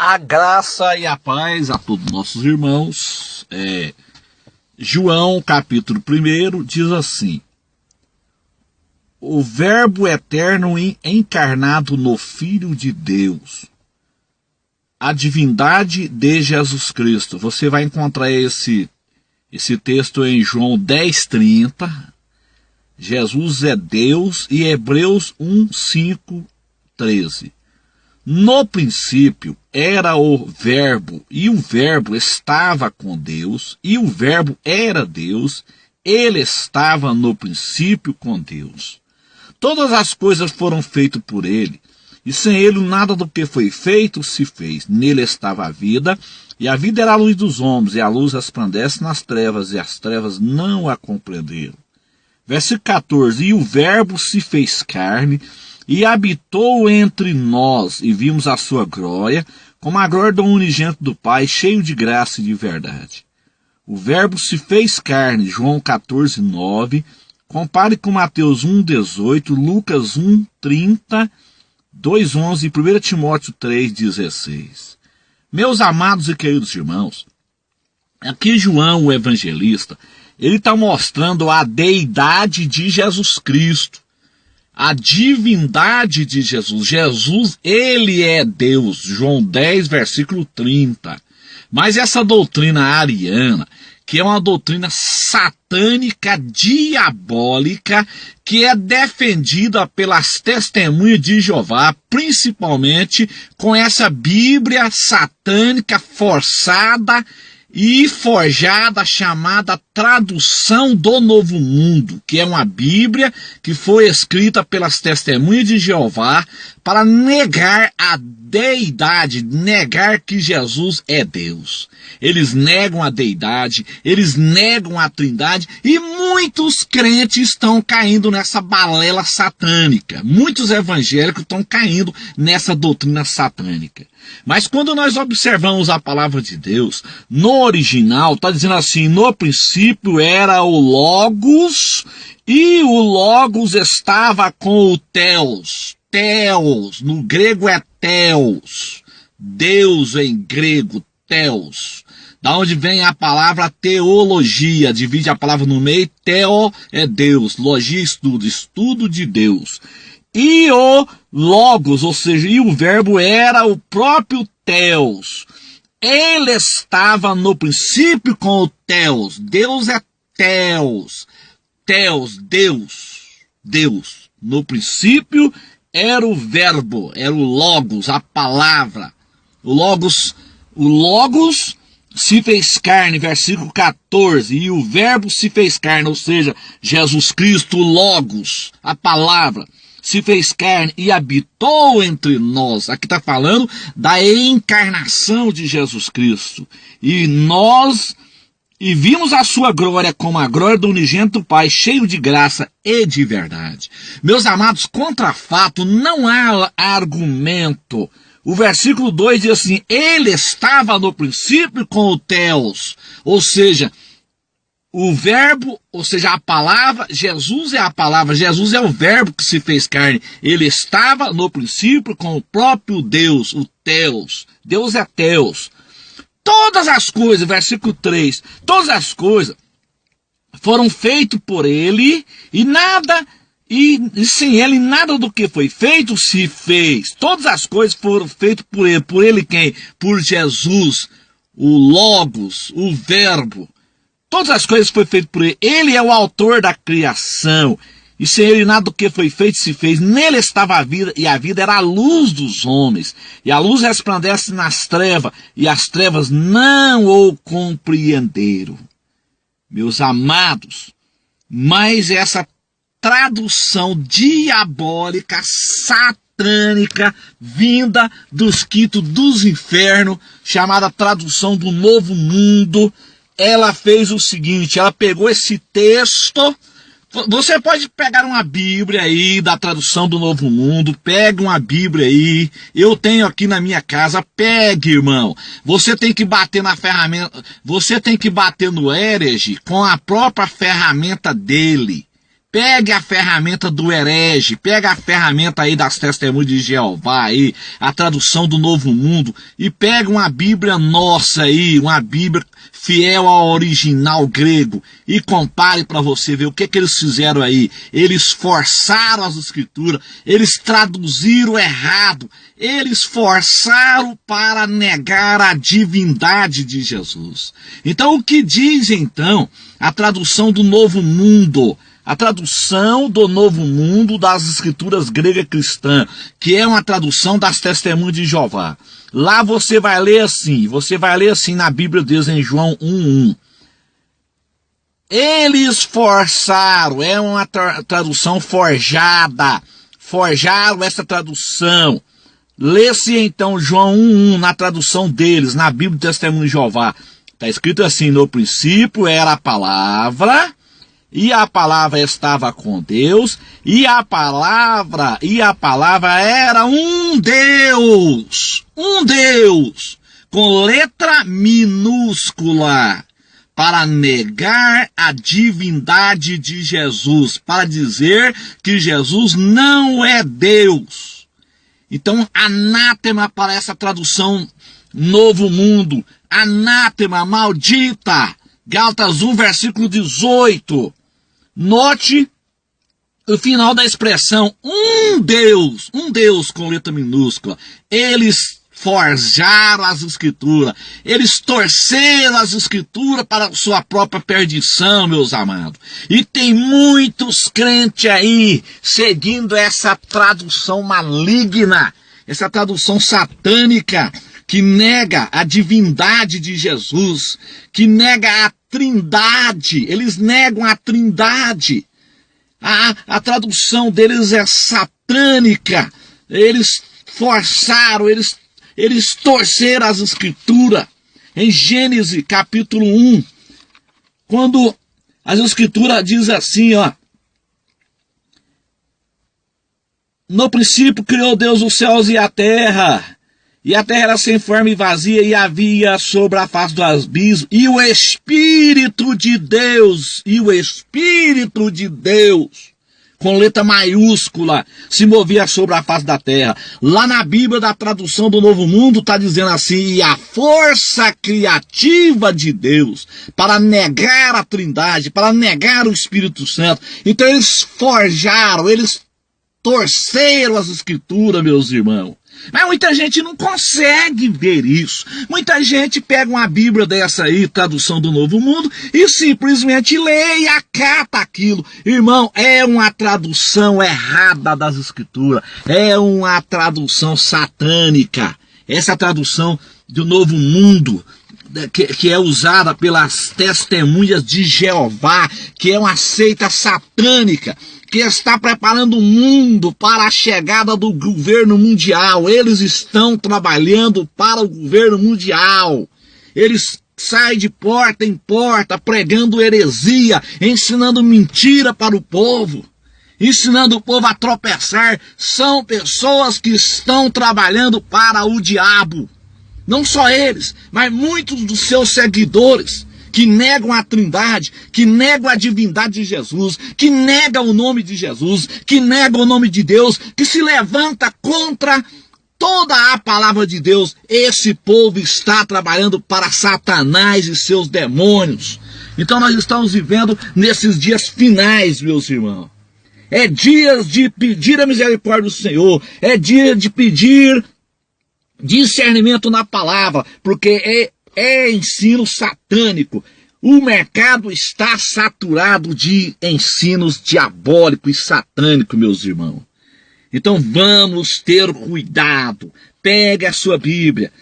A graça e a paz a todos nossos irmãos. João, capítulo 1, diz assim: o Verbo eterno encarnado no Filho de Deus, a divindade de Jesus Cristo. Você vai encontrar esse texto em João 10:30. Jesus é Deus, e Hebreus 1:5-13. No princípio era o Verbo, e o Verbo estava com Deus, e o Verbo era Deus. Ele estava no princípio com Deus. Todas as coisas foram feitas por ele, e sem ele nada do que foi feito se fez. Nele estava a vida, e a vida era a luz dos homens, e a luz resplandece nas trevas, e as trevas não a compreenderam. Versículo 14: e o Verbo se fez carne, e habitou entre nós, e vimos a sua glória, como a glória do unigênito do Pai, cheio de graça e de verdade. O Verbo se fez carne, João 14:9, compare com Mateus 1:18, Lucas 1:30, 2:11 e 1 Timóteo 3:16. Meus amados e queridos irmãos, aqui João, o evangelista, ele está mostrando a deidade de Jesus Cristo, a divindade de Jesus. Jesus, ele é Deus. João 10, versículo 30. Mas essa doutrina ariana, que é uma doutrina satânica, diabólica, que é defendida pelas testemunhas de Jeová, principalmente com essa Bíblia satânica forçada e forjada, chamada Tradução do Novo Mundo, que é uma Bíblia que foi escrita pelas testemunhas de Jeová para negar a deidade, negar que Jesus é Deus. Eles negam a deidade, eles negam a trindade, e muitos crentes estão caindo nessa balela satânica. Muitos evangélicos estão caindo nessa doutrina satânica. Mas quando nós observamos a palavra de Deus, no original, está dizendo assim: no princípio era o Logos, e o Logos estava com o Theos. Theos, no grego é Theos. Deus em grego, Theos. Da onde vem a palavra teologia, divide a palavra no meio, Theo é Deus, logia estudo, estudo de Deus. E o Logos, ou seja, e o Verbo era o próprio Theos. Ele estava no princípio com o Theos. Deus é Theos. Theos, Deus. Deus. No princípio era o Verbo, era o Logos, a palavra. O Logos se fez carne, versículo 14, e o Verbo se fez carne, ou seja, Jesus Cristo, o Logos, a palavra, se fez carne e habitou entre nós. Aqui está falando da encarnação de Jesus Cristo. E vimos a sua glória como a glória do unigênito do Pai, cheio de graça e de verdade. Meus amados, contra fato não há argumento. O versículo 2 diz assim: ele estava no princípio com o Theos, ou seja, o Verbo, ou seja, a palavra. Jesus é a palavra, Jesus é o Verbo que se fez carne. Ele estava no princípio com o próprio Deus, o Theos. Deus é Theos. Todas as coisas, versículo 3, todas as coisas foram feitas por ele, e sem ele nada do que foi feito se fez. Todas as coisas foram feitas por ele. Por ele quem? Por Jesus, o Logos, o Verbo. Todas as coisas foram feitas por ele. Ele é o autor da criação. E sem ele nada do que foi feito se fez. Nele estava a vida, e a vida era a luz dos homens. E a luz resplandece nas trevas, e as trevas não o compreenderam. Meus amados, mas essa tradução diabólica, satânica, vinda dos quintos dos infernos, chamada tradução do Novo Mundo, ela fez o seguinte: ela pegou esse texto. Você pode pegar uma Bíblia aí da tradução do Novo Mundo, pegue uma Bíblia aí, eu tenho aqui na minha casa, pegue, irmão. Você tem que bater na ferramenta, você tem que bater no herege com a própria ferramenta dele. Pegue a ferramenta do herege, pega a ferramenta aí das Testemunhas de Jeová aí, a tradução do Novo Mundo, e pega uma Bíblia nossa aí, uma Bíblia fiel ao original grego, e compare para você ver o que eles fizeram aí. Eles forçaram as escrituras, eles traduziram errado, eles forçaram para negar a divindade de Jesus. Então o que diz então a tradução do Novo Mundo? A tradução do Novo Mundo das Escrituras grega cristã, que é uma tradução das Testemunhas de Jeová. Lá você vai ler assim na Bíblia deles em João 1:1. Eles forçaram, é uma tradução forjada, forjaram essa tradução. Lê-se então João 1:1 na tradução deles, na Bíblia do Testemunho de Jeová. Está escrito assim: no princípio era a palavra, e a palavra estava com Deus, e a palavra era um Deus, com letra minúscula, para negar a divindade de Jesus, para dizer que Jesus não é Deus. Então, anátema para essa tradução Novo Mundo, anátema, maldita. Gálatas 1, versículo 18. Note o final da expressão um Deus com letra minúscula. Eles forjaram as escrituras, eles torceram as escrituras para sua própria perdição, meus amados. E tem muitos crentes aí seguindo essa tradução maligna, essa tradução satânica, que nega a divindade de Jesus, que nega a trindade. Eles negam a trindade. A tradução deles é satânica. Eles forçaram, eles torceram as escrituras. Em Gênesis capítulo 1, quando as escrituras diz assim, ó: no princípio criou Deus os céus e a terra era sem forma e vazia, e havia sobre a face do abismo, e o Espírito de Deus, com letra maiúscula, se movia sobre a face da terra. Lá na Bíblia, da tradução do Novo Mundo, está dizendo assim: e a força criativa de Deus, para negar a trindade, para negar o Espírito Santo. Então eles forjaram, eles torceram as escrituras, meus irmãos. Mas muita gente não consegue ver isso. Muita gente pega uma Bíblia dessa aí, tradução do Novo Mundo, e simplesmente lê e acata aquilo. Irmão, é uma tradução errada das Escrituras. É uma tradução satânica. Essa tradução do Novo Mundo, que é usada pelas Testemunhas de Jeová, que é uma seita satânica, que está preparando o mundo para a chegada do governo mundial. Eles estão trabalhando para o governo mundial. Eles saem de porta em porta, pregando heresia, ensinando mentira para o povo, ensinando o povo a tropeçar. São pessoas que estão trabalhando para o diabo. Não só eles, mas muitos dos seus seguidores, que negam a trindade, que negam a divindade de Jesus, que negam o nome de Jesus, que negam o nome de Deus, que se levanta contra toda a palavra de Deus. Esse povo está trabalhando para Satanás e seus demônios. Então nós estamos vivendo nesses dias finais, meus irmãos. É dias de pedir a misericórdia do Senhor, é dia de pedir discernimento na palavra, porque é ensino satânico. O mercado está saturado de ensinos diabólicos e satânicos, meus irmãos. Então vamos ter cuidado. Pega a sua Bíblia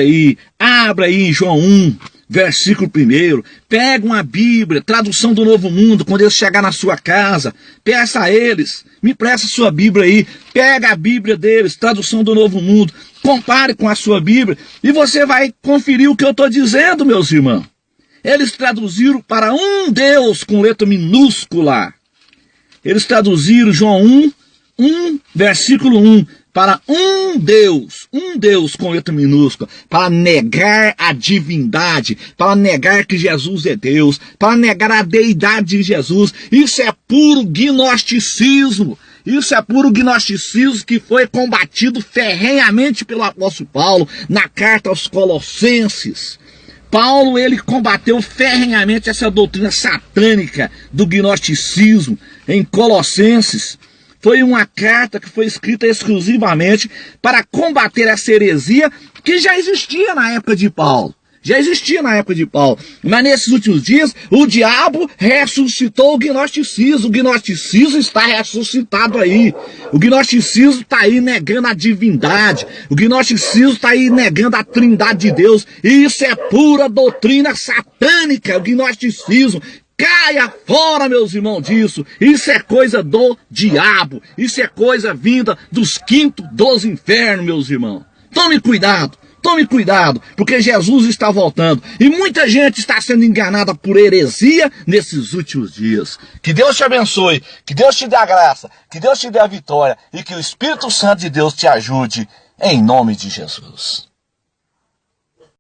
aí, abra aí em João 1, versículo 1. Pega uma Bíblia, tradução do Novo Mundo. Quando eles chegar na sua casa, peça a eles: me presta a sua Bíblia aí. Pega a Bíblia deles, tradução do Novo Mundo, compare com a sua Bíblia, e você vai conferir o que eu estou dizendo, meus irmãos. Eles traduziram para um Deus com letra minúscula. Eles traduziram João 1, versículo 1. para um Deus com letra minúscula, para negar a divindade, para negar que Jesus é Deus, para negar a deidade de Jesus. Isso é puro gnosticismo. Isso é puro gnosticismo que foi combatido ferrenhamente pelo apóstolo Paulo na carta aos Colossenses. Paulo, ele combateu ferrenhamente essa doutrina satânica do gnosticismo em Colossenses. Foi uma carta que foi escrita exclusivamente para combater essa heresia que já existia na época de Paulo. Mas nesses últimos dias, o diabo ressuscitou o gnosticismo. O gnosticismo está ressuscitado aí. O gnosticismo está aí negando a divindade. O gnosticismo está aí negando a trindade de Deus. E isso é pura doutrina satânica, o gnosticismo. Caia fora, meus irmãos, disso. Isso é coisa do diabo. Isso é coisa vinda dos quintos dos infernos, meus irmãos. Tome cuidado, porque Jesus está voltando. E muita gente está sendo enganada por heresia nesses últimos dias. Que Deus te abençoe, que Deus te dê a graça, que Deus te dê a vitória e que o Espírito Santo de Deus te ajude, em nome de Jesus.